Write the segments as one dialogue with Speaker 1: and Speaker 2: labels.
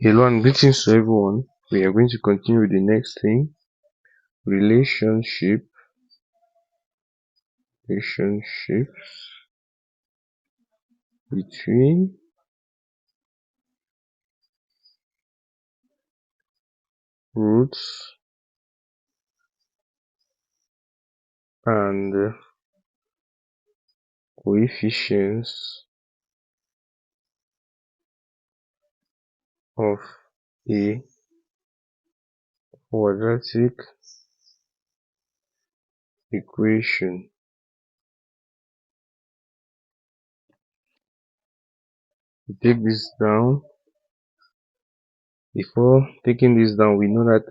Speaker 1: Hello and greetings to everyone. We are going to continue with the next thing, relationships between roots and coefficients of a quadratic equation. We take this down. Before taking this down, we know that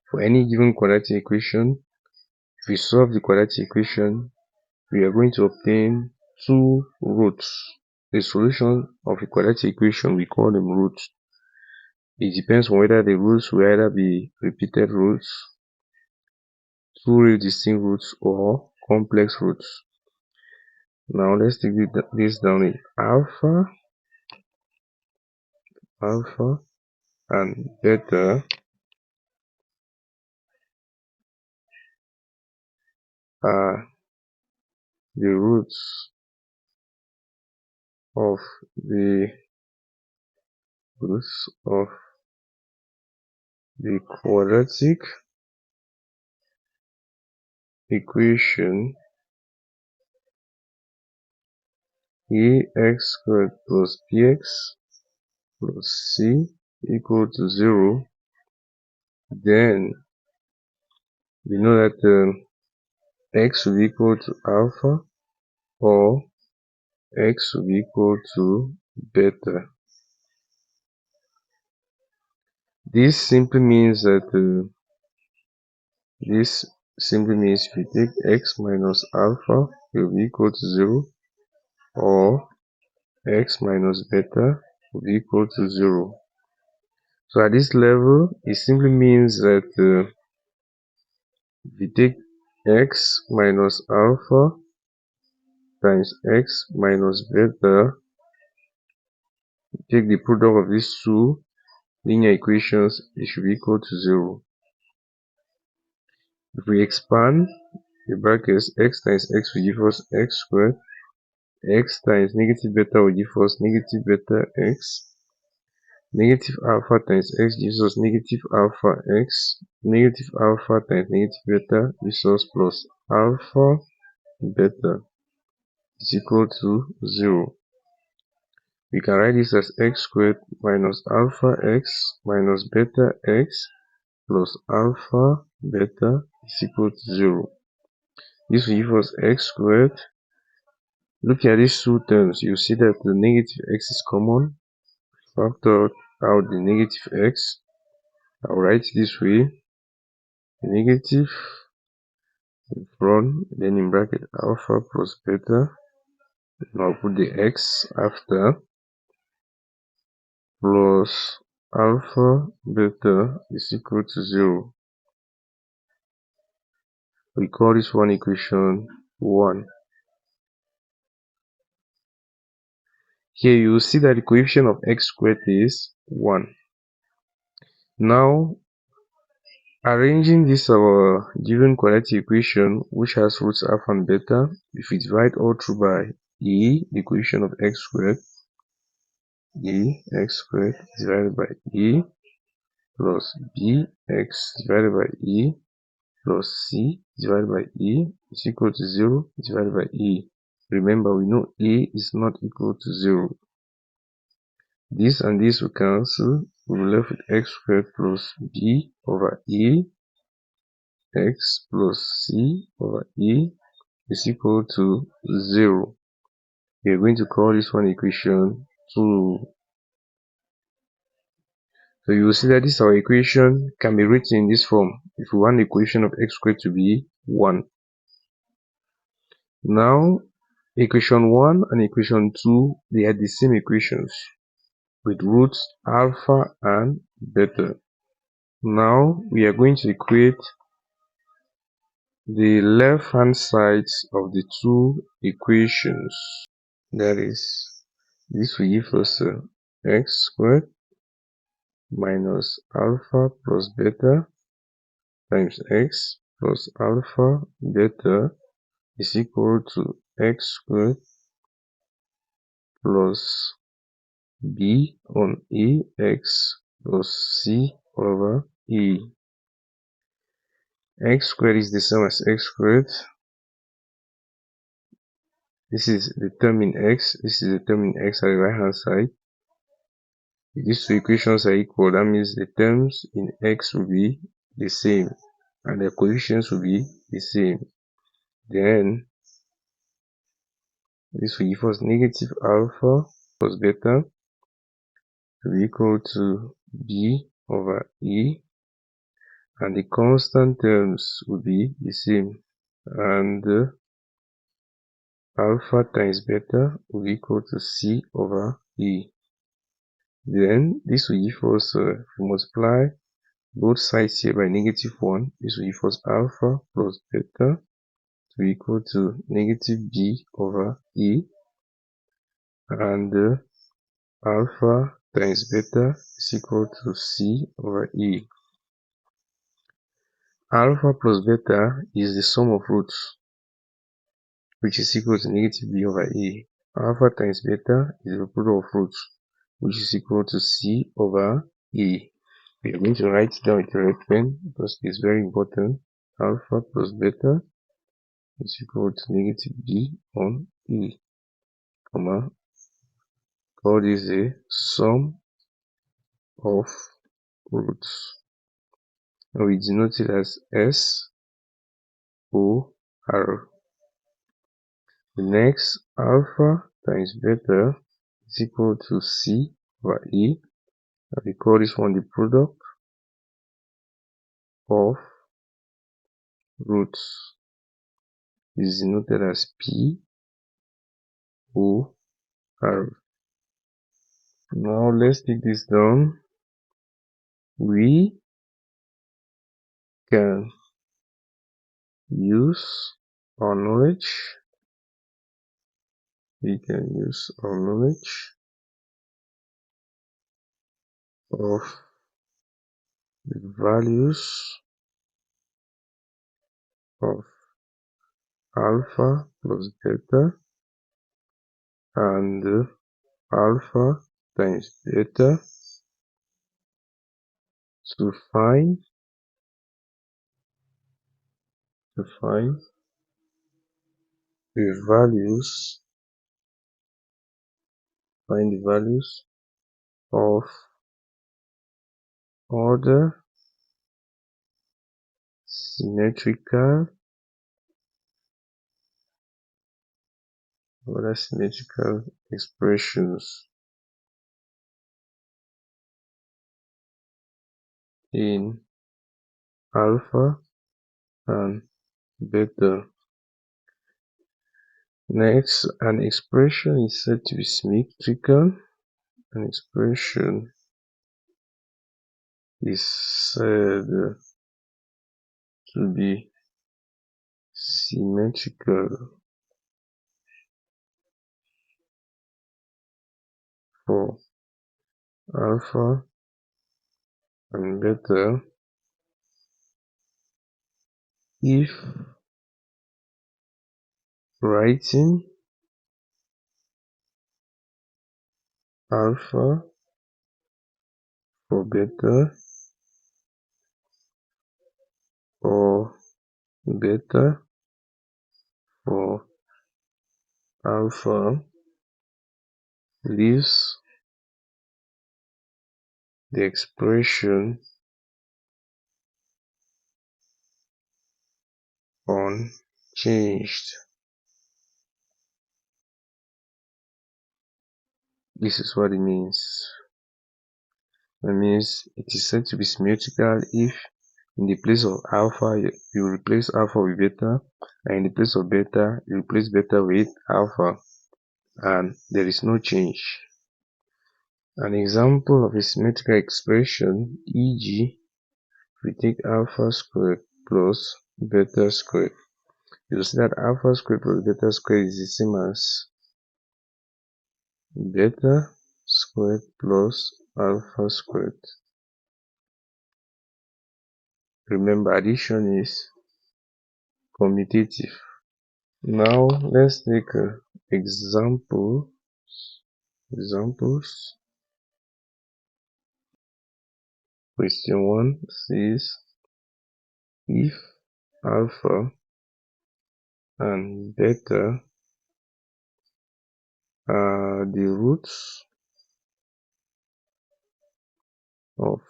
Speaker 1: for any given quadratic equation, if we solve the quadratic equation, we are going to obtain two roots. The solution of a quadratic equation, we call them roots. It depends on whether the roots will either be repeated roots, two real distinct roots, or complex roots. Now let's take this down in alpha and beta are the roots of the quadratic equation ax squared plus bx plus c equal to 0. Then we know that x will be equal to alpha or x will be equal to beta. This simply means that if we take x minus alpha, it will be equal to 0, or x minus beta will be equal to 0. So at this level, it simply means that if we take x minus alpha times x minus beta, take the product of these two linear equations, it should be equal to 0. If we expand the brackets, x times x will give us x squared, x times negative beta will give us negative beta x, negative alpha times x gives us negative alpha x, negative alpha times negative beta gives us plus alpha beta is equal to 0. We can write this as x squared minus alpha x minus beta x plus alpha beta is equal to 0. This will give us x squared. Looking at these two terms, you see that the negative x is common. Factor out the negative x. I'll write this way: negative in front, then in bracket alpha plus beta. Now I'll put the x after, plus alpha beta is equal to 0. We call this one equation 1. Here you will see that the coefficient of x squared is 1. Now, arranging this our given quadratic equation, which has roots alpha and beta, if we divide all through by the equation of x squared, x squared divided by plus bx divided by plus c divided by is equal to 0 divided by Remember, we know a is not equal to 0. This and this will cancel. We will be left with x squared plus b over x plus c over is equal to 0. We are going to call this one equation 2. So you will see that this our equation can be written in this form if we want the equation of x squared to be 1. Now, equation 1 and equation 2, they are the same equations with roots alpha and beta. Now we are going to equate the left hand sides of the two equations. That is, this will give us x squared minus alpha plus beta times x plus alpha beta is equal to x squared plus b on ax plus c over e. X squared is the same as x squared. This is the term in x, this is the term in x at the right hand side. If these two equations are equal, that means the terms in x will be the same and the coefficients will be the same. Then this will give us negative alpha plus beta to be equal to b over e, and the constant terms will be the same, and alpha times beta will be equal to c over e. Then this will give us, if we multiply both sides here by -1, this will give us alpha plus beta to be equal to negative b over e, and alpha times beta is equal to c over e. Alpha plus beta is the sum of roots, which is equal to negative b over e. Alpha times beta is the product of roots, which is equal to c over e. We are going to write it down with a red pen because it is very important. Alpha plus beta is equal to negative b on e, comma, call this a sum of roots. And we denote it as S O R. The next, alpha times beta is equal to C over E. And we call this one the product of roots. It is denoted as P O R. Now let's take this down. We can use our knowledge. We can use our knowledge of the values of alpha plus beta and alpha times beta to find the values of other symmetrical expressions in alpha and beta. Next, an expression is said to be symmetrical. An expression is said to be symmetrical for alpha and beta if writing alpha for beta or beta for alpha leaves the expression unchanged. This is what it means. That means it is said to be symmetrical if in the place of alpha you replace alpha with beta, and in the place of beta you replace beta with alpha, and there is no change. An example of a symmetrical expression, e.g., if we take alpha squared plus beta squared, you will see that alpha squared plus beta squared is the same as beta squared plus alpha squared. Remember, addition is commutative. Now let's take examples. Question 1 says if alpha and beta are the roots of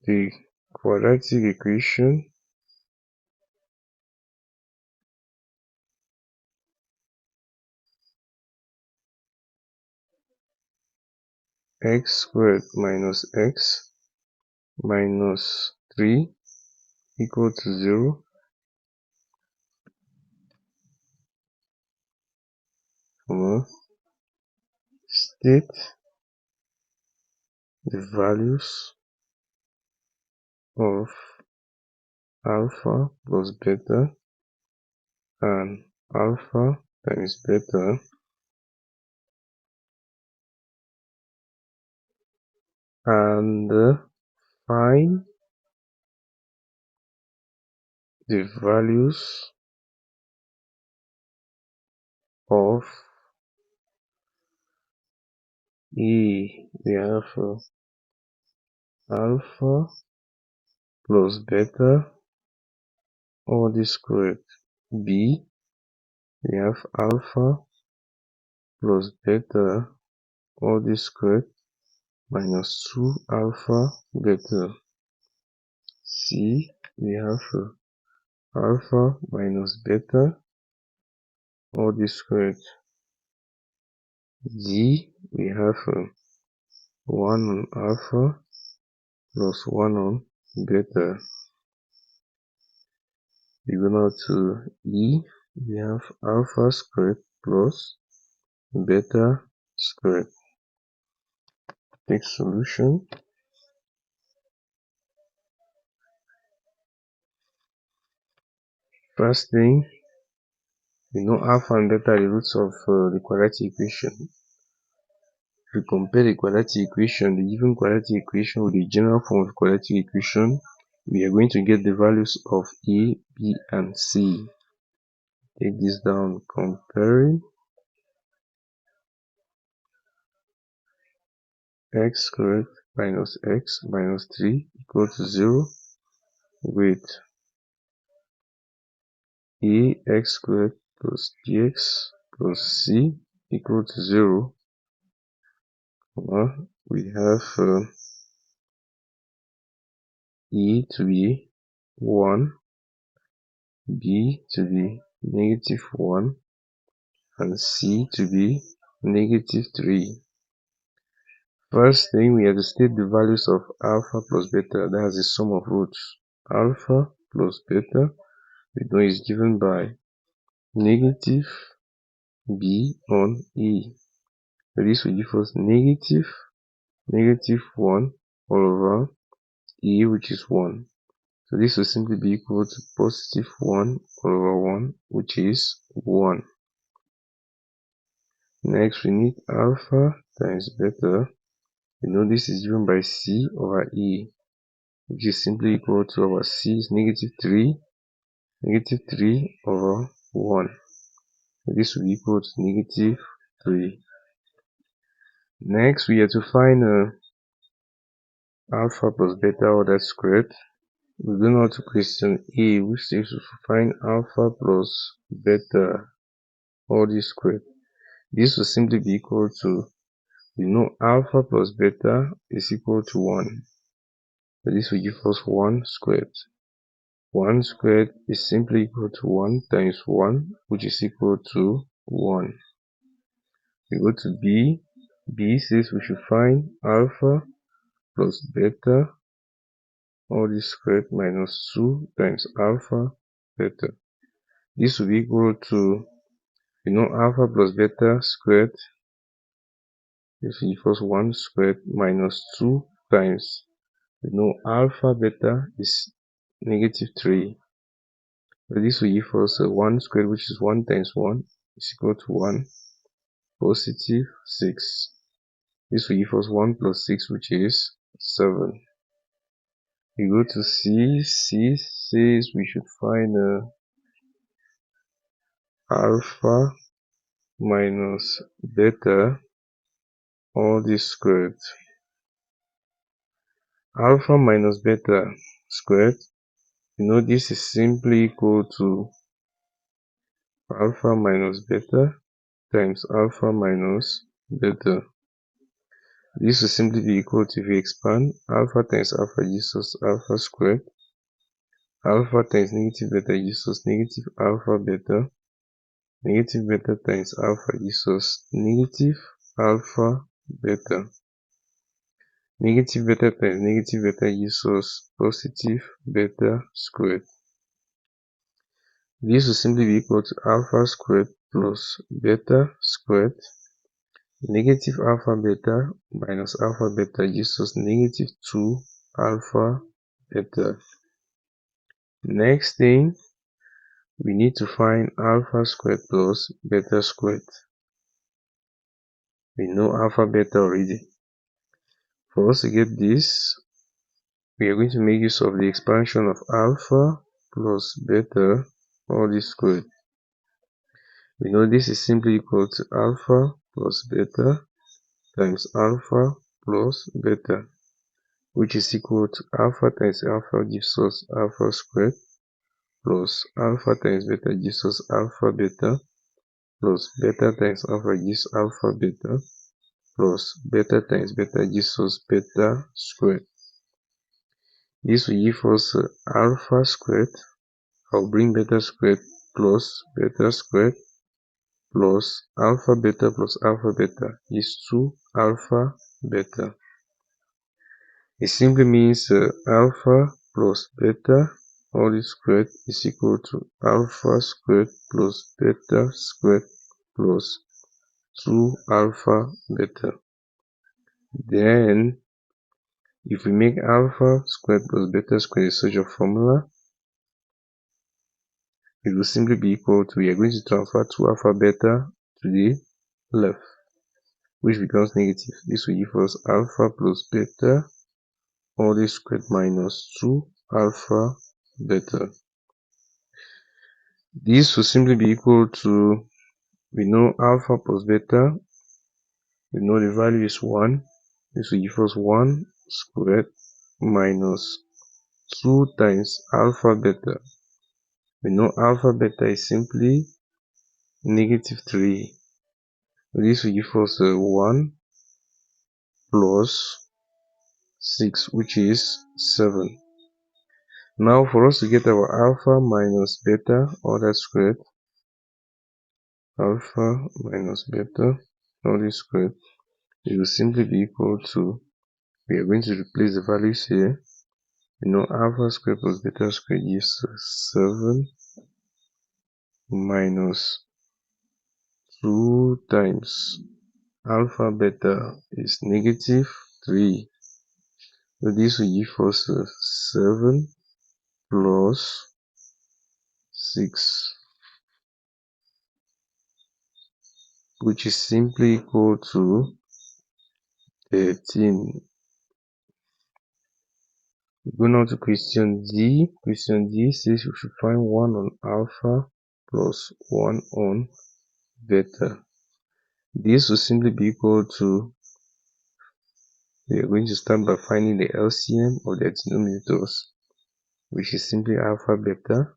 Speaker 1: the quadratic equation x squared minus x minus 3 equal to 0, state the values of alpha plus beta and alpha times beta and find the values of we have alpha plus beta all this squared. B, we have alpha plus beta all this squared minus 2 alpha beta. C, we have alpha minus beta all this squared. D, we have 1 on alpha plus 1 on beta. We go now to E, we have alpha squared plus beta squared. Take solution. First thing, we know alpha and beta are the roots of the quadratic equation. If we compare the quadratic equation, the given quadratic equation with the general form of the quadratic equation, we are going to get the values of A, B, and C. Take this down, comparing x squared minus x minus 3 equal to 0 with ax squared plus bx plus c equal to 0. We have e to be 1, b to be negative 1, and c to be negative 3. First thing, we have to state the values of alpha plus beta. That is the sum of roots. Alpha plus beta, we know is given by negative b on e. So this will give us negative 1 all over e, which is 1. So this will simply be equal to positive 1 all over 1, which is 1. Next, we need alpha times beta. We know this is given by c over e, which is simply equal to our c is negative 3 over 1. So this will be equal to negative 3. Next, we have to find alpha plus beta all that squared. We go now to question A, which says to find alpha plus beta all this squared. This will simply be equal to, we know alpha plus beta is equal to 1. So this will give us 1 squared. 1 squared is simply equal to 1 times 1, which is equal to 1. We go to B. B says we should find alpha plus beta all this squared minus 2 times alpha beta. This will be equal to, we know alpha plus beta squared, this equals 1 squared minus 2 times, we know alpha beta is negative 3. So this will give us 1 squared, which is 1 times 1 is equal to 1. positive 6. This will give us 1 plus 6, which is 7. We go to C. C says we should find alpha minus beta all this squared. Alpha minus beta squared, this is simply equal to alpha minus beta times alpha minus beta. This will simply be equal to, if we expand, alpha times alpha gives us alpha squared. Alpha times negative beta gives us negative alpha beta. Negative beta times alpha gives us negative alpha beta. Negative beta times negative beta gives us positive beta squared. This will simply be equal to alpha squared plus beta squared. Negative alpha beta minus alpha beta gives us negative 2 alpha beta. Next thing, we need to find alpha squared plus beta squared. We know alpha beta already. For us to get this, we are going to make use of the expansion of alpha plus beta all this squared. We know this is simply equal to alpha plus beta times alpha plus beta, which is equal to alpha times alpha gives us alpha squared plus alpha times beta gives us alpha beta plus beta times alpha gives alpha beta plus beta times beta gives us beta squared. This will give us alpha squared. I'll bring beta squared plus beta squared plus alpha beta is 2 alpha beta. It simply means alpha plus beta all this squared is equal to alpha squared plus beta squared plus 2 alpha beta. Then, if we make alpha squared plus beta squared such a formula, it will simply be equal to, we are going to transfer 2 alpha beta to the left, which becomes negative. This will give us alpha plus beta all this squared minus 2 alpha beta. This will simply be equal to, we know alpha plus beta, we know the value is 1. This will give us 1 squared minus 2 times alpha beta. We know alpha beta is simply negative 3. This will give us 1 plus 6, which is 7. Now, for us to get our alpha minus beta, all that squared, alpha minus beta, all this squared, it will simply be equal to, we are going to replace the values here. Alpha squared plus beta squared gives 7 minus 2 times alpha beta is negative 3. So this will give us 7 plus 6, which is simply equal to 13. Go now to question D. Question D says we should find 1 on alpha plus 1 on beta. This will simply be equal to, we are going to start by finding the LCM of the denominators, which is simply alpha beta.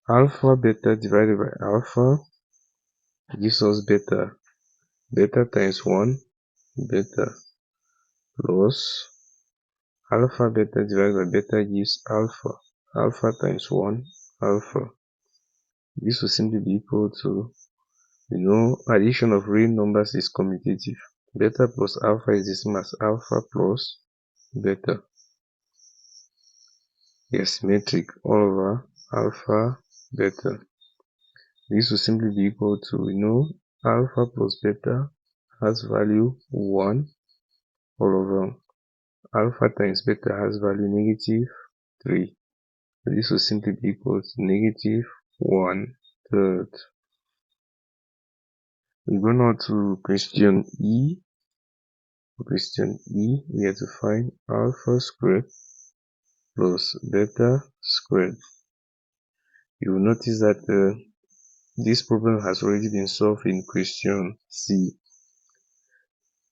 Speaker 1: Alpha beta divided by alpha gives us beta. Beta times 1 beta plus alpha beta divided by beta gives alpha. Alpha times 1 alpha. This will simply be equal to, addition of real numbers is commutative. Beta plus alpha is the same as alpha plus beta. Yes, symmetric all over alpha beta. This will simply be equal to, alpha plus beta has value 1 all over. Alpha times beta has value negative 3. This will simply be equal to negative 1/3. We go now to question E. For question E, we have to find alpha squared plus beta squared. You will notice that this problem has already been solved in question C.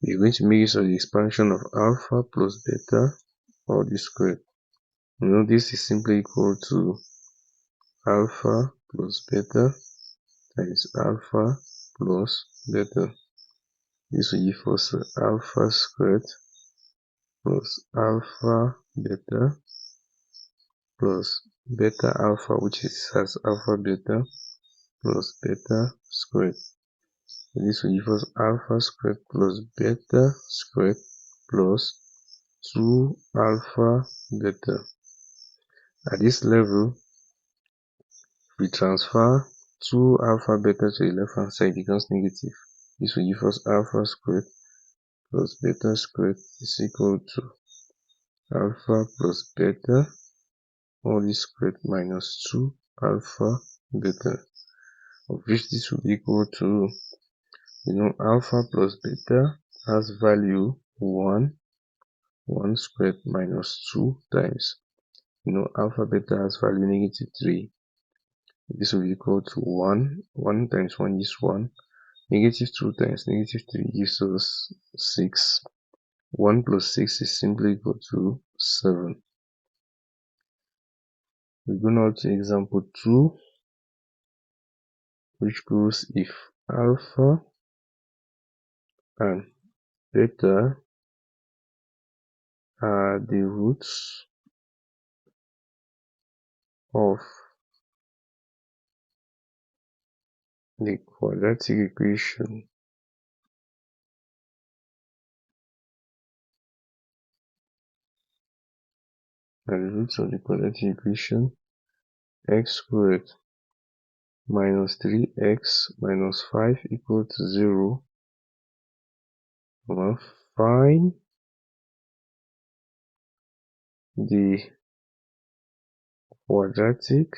Speaker 1: We're going to make use of the expansion of alpha plus beta all this squared. You know this is simply equal to alpha plus beta times alpha plus beta. This will give us alpha squared plus alpha beta plus beta alpha, which is as alpha beta plus beta squared. This will give us alpha squared plus beta squared plus 2 alpha beta. At this level, we transfer 2 alpha beta to the left hand side, becomes negative. This will give us alpha squared plus beta squared is equal to alpha plus beta all this squared minus 2 alpha beta, of which this will be equal to, alpha plus beta has value 1 squared minus 2 times, alpha beta has value negative 3. This will be equal to 1 times 1 is 1, negative 2 times negative 3 gives us 6. 1 plus 6 is simply equal to 7. We go now to example 2, which goes if alpha and beta are the roots of the quadratic equation, x squared minus 3x minus 5 equal to 0, find the quadratic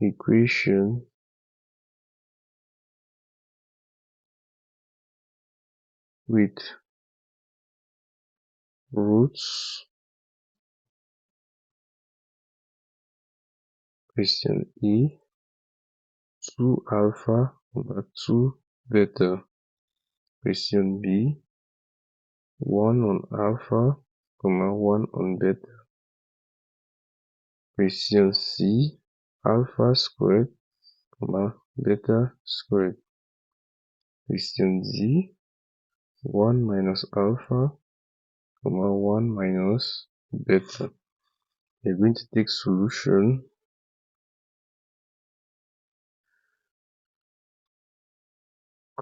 Speaker 1: equation with roots question E 2 alpha over 2 beta, question B 1 on alpha, 1 on beta, question C alpha squared, beta squared, question D 1 minus alpha, 1 minus beta. We're going to take solution.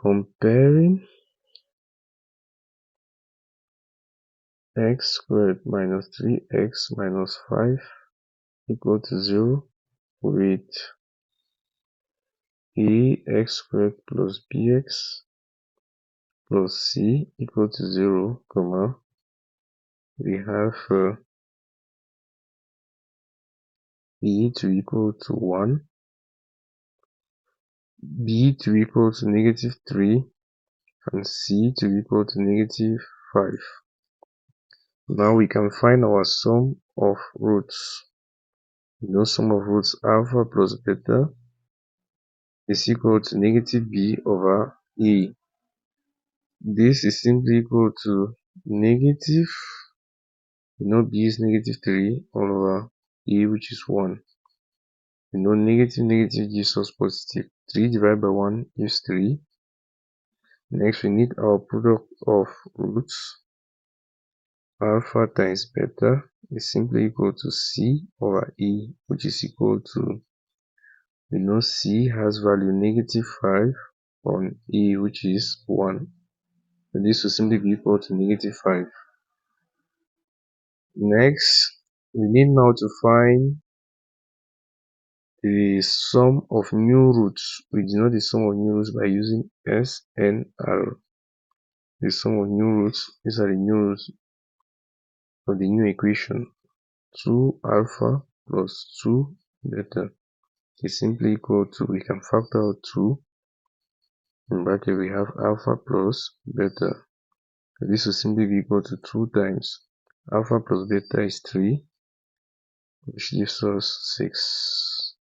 Speaker 1: Comparing x squared minus 3x minus 5 equal to 0 with ax squared plus bx plus c equal to 0, we have a to equal to 1, b to equal to negative 3, and c to equal to negative 5. Now we can find our sum of roots. Sum of roots alpha plus beta is equal to negative b over a. This is simply equal to negative, b is negative 3 all over a, which is 1. Negative gives us positive. 3 divided by 1 is 3. Next, we need our product of roots. Alpha times beta is simply equal to c over e, which is equal to, c has value negative 5 on e, which is 1. So this will simply be equal to negative 5. Next, we need now to find the sum of new roots. We denote the sum of new roots by using SNR. The sum of new roots, these are the new roots of the new equation. 2 alpha plus 2 beta. is simply equal to, we can factor out 2. In bracket we have alpha plus beta. This will simply be equal to 2 times alpha plus beta is 3, which gives us 6.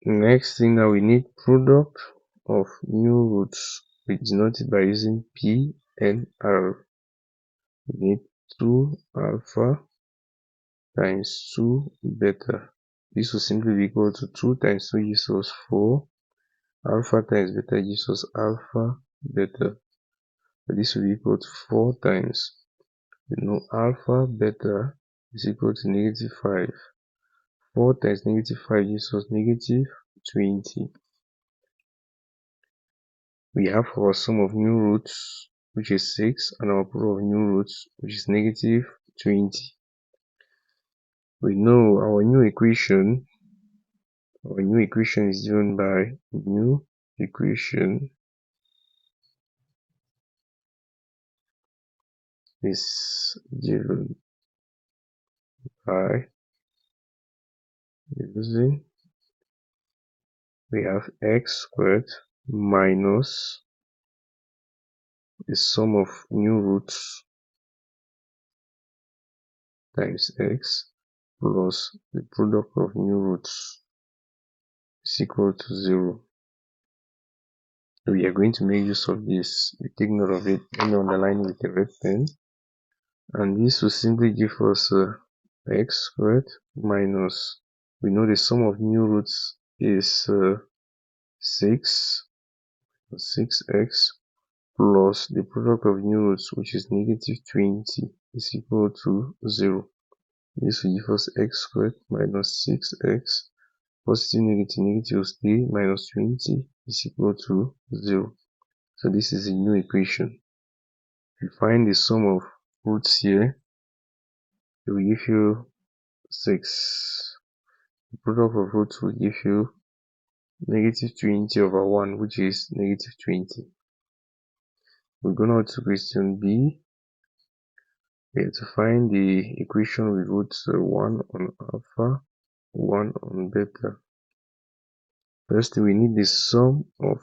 Speaker 1: Next thing, that we need product of new roots. We denote it by using P and R. We need 2 alpha times 2 beta. This will simply be equal to 2 times 2 gives us 4. Alpha times beta gives us alpha beta. This will be equal to 4 times. We know alpha beta is equal to negative 5. 4 times negative 5 gives us negative 20. We have our sum of new roots, which is 6, and our product of new roots, which is negative 20. We know our new equation is given by new equation is given by using, we have x squared minus the sum of new roots times x plus the product of new roots is equal to 0. We are going to make use of this. We take note of it and underline with a red pen. And this will simply give us x squared minus, we know the sum of new roots is 6, 6x plus the product of new roots, which is negative 20, is equal to 0. This will give us x squared minus 6x, positive negative, negative will stay, minus 20 is equal to 0. So this is a new equation. If you find the sum of roots here, it will give you 6. The product of roots will give you negative 20 over 1, which is negative 20. We go now to question B. We have to find the equation with roots 1 on alpha, 1 on beta. First, we need the sum of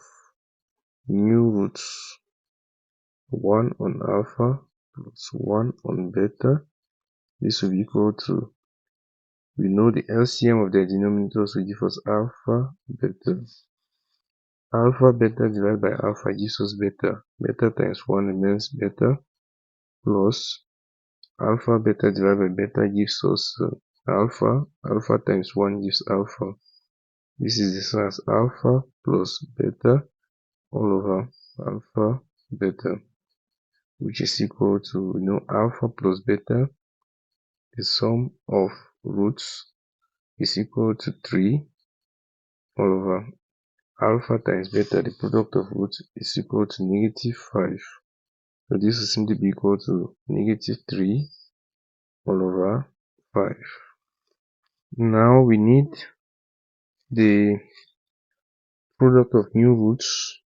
Speaker 1: new roots 1 on alpha plus 1 on beta. This will be equal to, we know the LCM of their denominators will give us alpha beta. Alpha beta divided by alpha gives us beta. Beta times 1 remains beta, plus alpha beta divided by beta gives us alpha. Alpha times 1 gives alpha. This is the same as alpha plus beta all over alpha beta, which is equal to, we know alpha plus beta, the sum of roots is equal to 3 all over alpha times beta, the product of roots is equal to negative 5. So this will simply be equal to negative 3 all over 5. Now we need the product of new roots.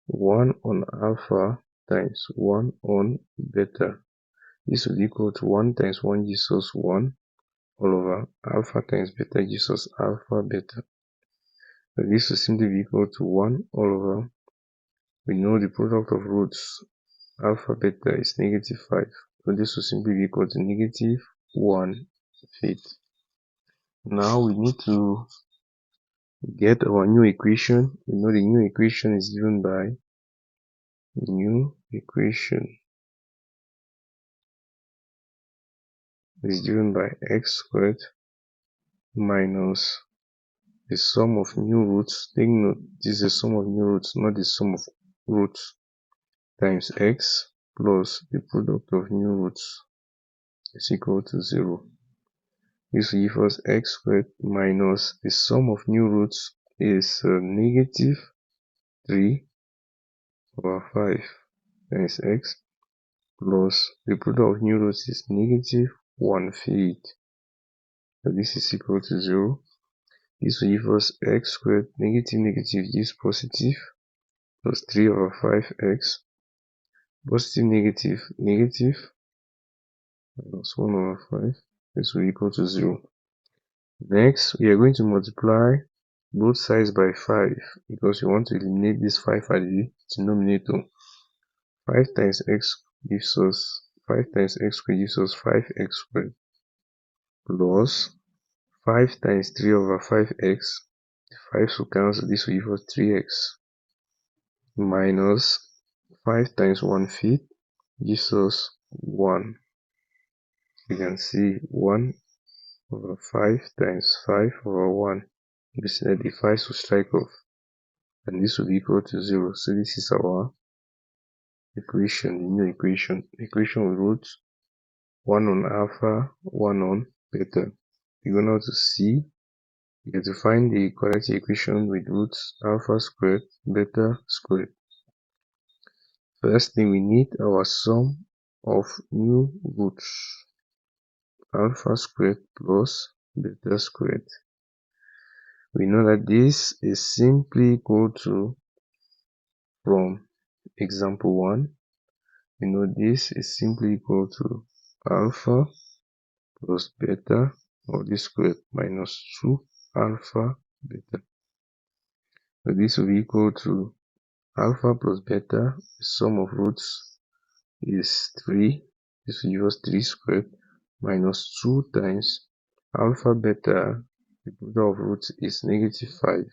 Speaker 1: 1 on alpha times 1 on beta. This will equal to 1 times 1 gives us 1 all over alpha times beta gives us alpha beta. So this will simply be equal to 1 all over, we know the product of roots alpha beta is negative 5. So this will simply be equal to negative 1/5. Now we need to get our new equation. We know the new equation is given by x squared minus the sum of new roots. Take note, this is the sum of new roots, not the sum of roots, times x plus the product of new roots is equal to 0. This will give us x squared minus the sum of new roots is negative 3 over 5 times x plus the product of new roots is negative 1/5. So this is equal to 0. This will give us x squared, negative negative gives positive, plus 3 over 5x, positive negative negative, minus 1 over 5. This will equal to 0. Next, we are going to multiply both sides by 5 because we want to eliminate this 5 at the denominator. 5 times x gives us 5 times x squared gives us 5x squared plus 5 times 3 over 5x. 5 will cancel, this will give us 3x minus 5 times 1/5 gives us 1. You can see 1 over 5 times 5 over 1. You see that the 5 will strike off and this will be equal to 0. So this is our equation, the new equation. Equation with roots 1 on alpha, 1 on beta. We go now to C. We have to find the quadratic equation with roots alpha squared, beta squared. First thing, we need our sum of new roots. Alpha squared plus beta squared. We know that this is simply equal to, from example 1, we know this is simply equal to alpha plus beta, or this squared, minus 2 alpha beta. So this will be equal to alpha plus beta, the sum of roots is 3. This will give us 3 squared minus 2 times alpha beta, the product of roots is negative 5.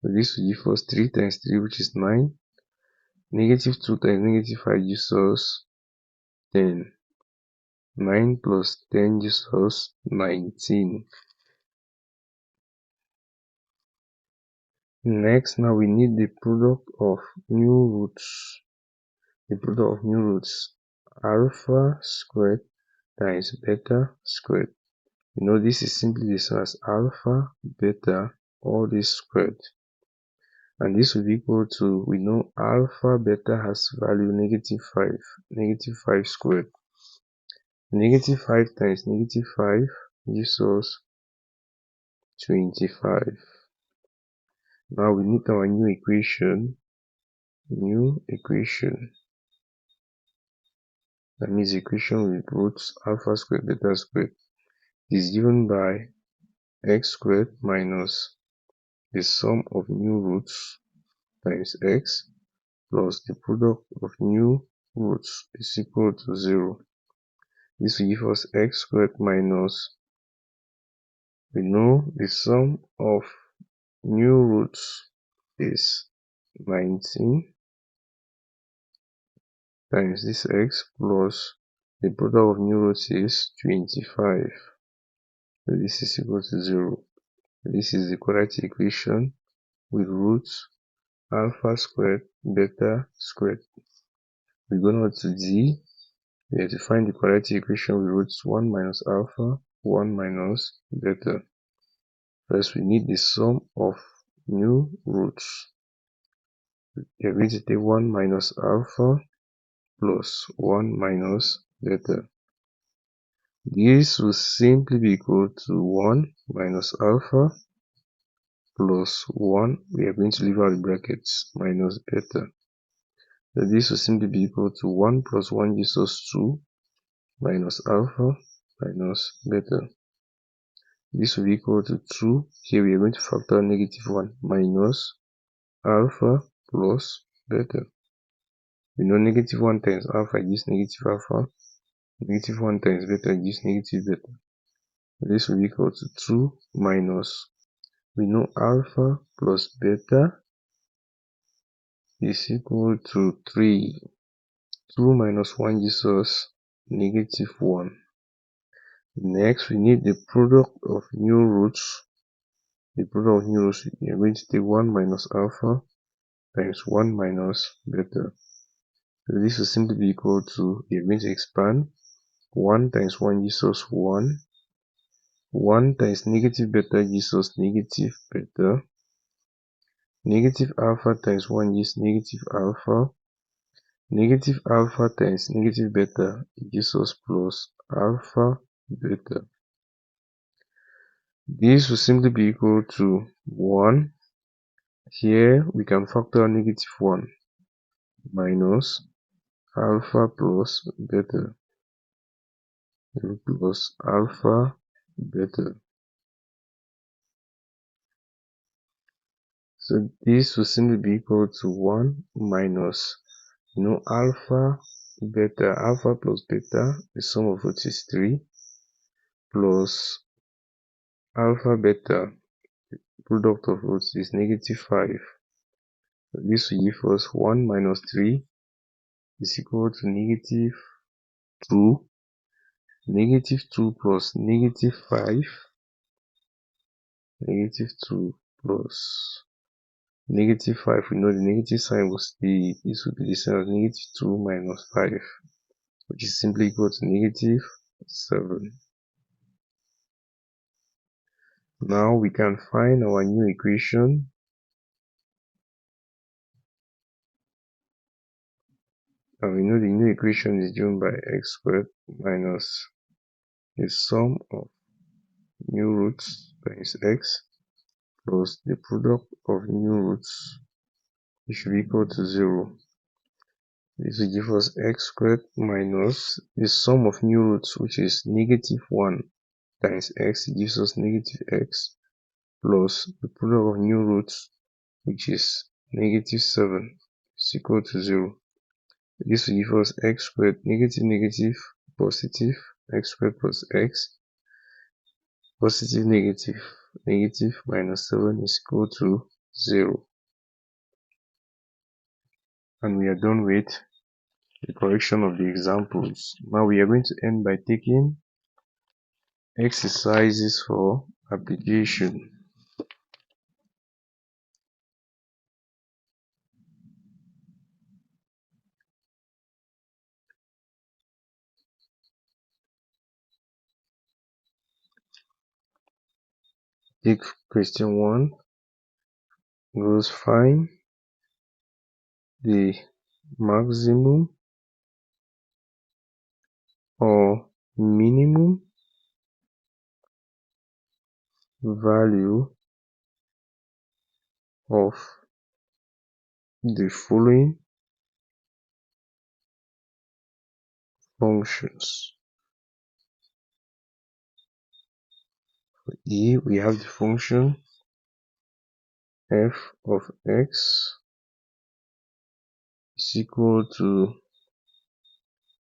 Speaker 1: So this will give us 3 times 3, which is 9. Negative 2 times negative 5 gives us 10. 9 plus 10 gives us 19. Next, now we need the product of new roots. The product of new roots, alpha squared times beta squared. You know this is simply the same as alpha, beta, all this squared. And this will be equal to, we know alpha beta has value negative 5. Negative 5 squared. Negative 5 times negative 5 gives us 25. Now we need our new equation. New equation. That means equation with roots alpha squared, beta squared is given by x squared minus the sum of new roots times x plus the product of new roots is equal to 0. This will give us x squared minus, we know the sum of new roots is 19 times this x plus the product of new roots is 25. So this is equal to 0. This is the quadratic equation with roots alpha squared, beta squared. We go now to D. We have to find the quadratic equation with roots 1 minus alpha, 1 minus beta. First, we need the sum of new roots. We are going to take 1 minus alpha plus 1 minus beta. This will simply be equal to 1 minus alpha plus 1. We are going to leave out the brackets, minus beta. So this will simply be equal to 1 plus 1 gives us 2 minus alpha minus beta. This will be equal to 2. Here we are going to factor negative 1 minus alpha plus beta. We know negative 1 times alpha gives negative alpha. Negative 1 times beta gives negative beta. This will be equal to 2 minus, we know alpha plus beta is equal to 3. 2 minus 1 gives us negative 1. Next, we need the product of new roots. The product of new roots, we are going to take 1 minus alpha times 1 minus beta. So this will simply be equal to, we are going to expand. 1 times 1 gives us 1. 1 times negative beta gives us negative beta. Negative alpha times 1 gives negative alpha. Negative alpha times negative beta gives us plus alpha beta. This will simply be equal to 1. Here we can factor negative 1 minus alpha plus beta. plus alpha beta. So this will simply be equal to 1 minus, alpha beta. Alpha plus beta, the sum of which is 3, plus alpha beta, product of which is negative 5. So this will give us 1 minus 3 is equal to negative 2. Negative 2 plus negative 5. Negative 2 plus negative 5. We know the negative sign will be, this will be the same as negative 2 minus 5, which is simply equal to negative 7. Now we can find our new equation. And we know the new equation is given by x squared minus the sum of new roots times x plus the product of new roots, which should be equal to 0. This will give us x squared minus the sum of new roots, which is negative 1 times x, gives us negative x, plus the product of new roots, which is negative 7, is equal to 0. This will give us x squared negative negative positive, x squared plus x, positive negative negative minus 7 is equal to 0. And we are done with the correction of the examples. Now we are going to end by taking exercises for application. Take question 1. Goes find the maximum or minimum value of the following functions. For E, we have the function f of x is equal to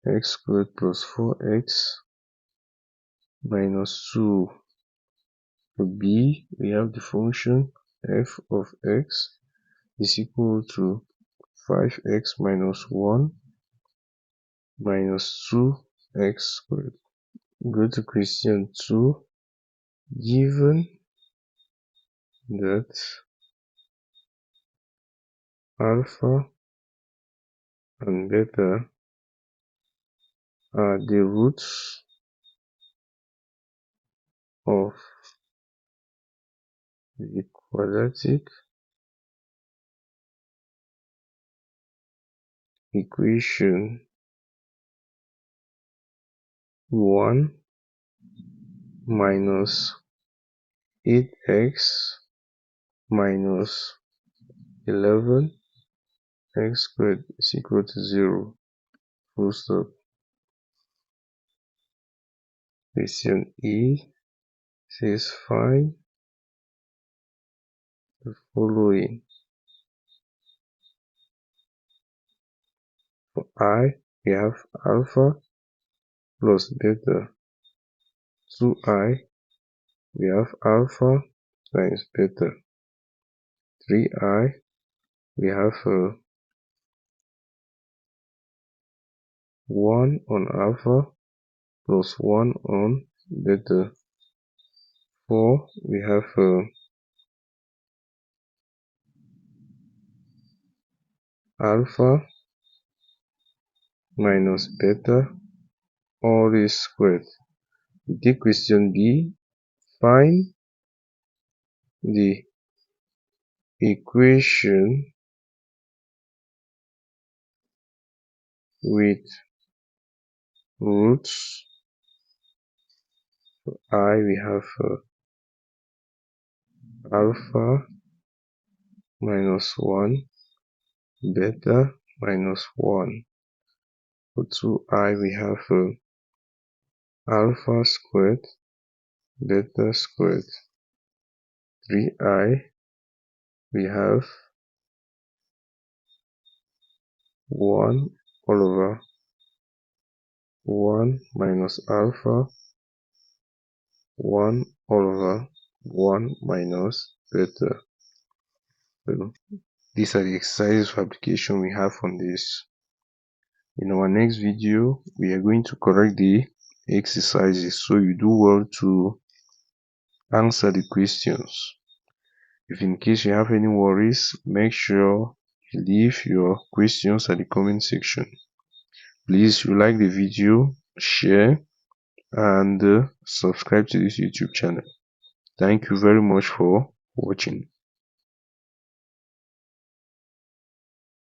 Speaker 1: x squared plus 4x minus 2. For B, we have the function f of x is equal to 5x minus 1 minus 2x squared. Go to question 2. Given that alpha and beta are the roots of the quadratic equation 1 minus 8x minus 11 x squared is equal to 0. Full stop. Question E says find the following. For I, we have alpha plus beta. 2I, we have alpha times beta. 3I, we have 1 on alpha plus 1 on beta. 4, we have alpha minus beta, all is squared. We take question B. Find the equation with roots. For I, we have alpha minus 1, beta minus 1. For 2I, we have alpha squared beta squared 3i, we have 1 all over 1 minus alpha 1 all over 1 minus beta. So these are the exercises for application we have on this. In our next video, we are going to correct the exercises, so you do well to answer the questions. If in case you have any worries, make sure you leave your questions at the comment section. Please, you like the video, share, and subscribe to this YouTube channel. Thank you very much for watching.